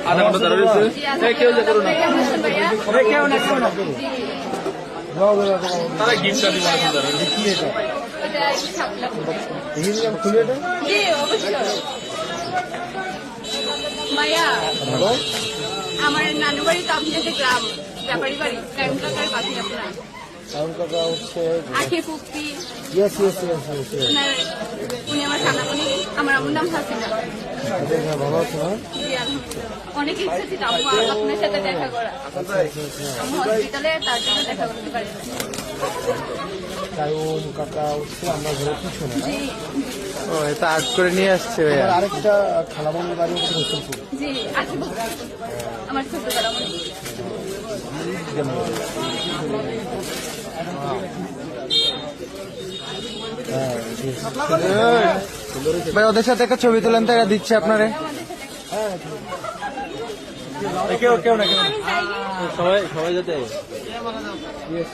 আধা ঘন্টা ধরে রয়েছে কেউ যে করো না তারা গিফটটা দিব মায়া আমার নানু বাড়ি তাপনিতে গ্রাম ব্যাপারী বাড়ি কারণকাকার পাশে আপনার কাকা হচ্ছে আখে পুক্তি ইয়েস উনি আমার সানামণি আমার আমার নাম হাসিনা ভালো আছে না? জি, আলহামদুলিল্লাহ। অনেক ইচ্ছা ছিল আপনার সাথে দেখা করা আমি হসপিটালে তার জন্য দেখা করতে পারি কায়ুম কাকা হচ্ছে আমরা ঘরের পিছনে না? জি ও এটা আর্ট করে নিয়ে আসছে আমার আরেকটা খালামনির বাড়ি হচ্ছে রসুলপুর। জি আখে পুক্তি আমার ছোট খালামণি হ্যাঁ ঠিক আছে। ভাই ওদের সাথে একটা ছবি তুলেন তো, এরা দিচ্ছে আপনারে। কেউ কেউ না আমি যাই সবাই সবাই যেতে Yes.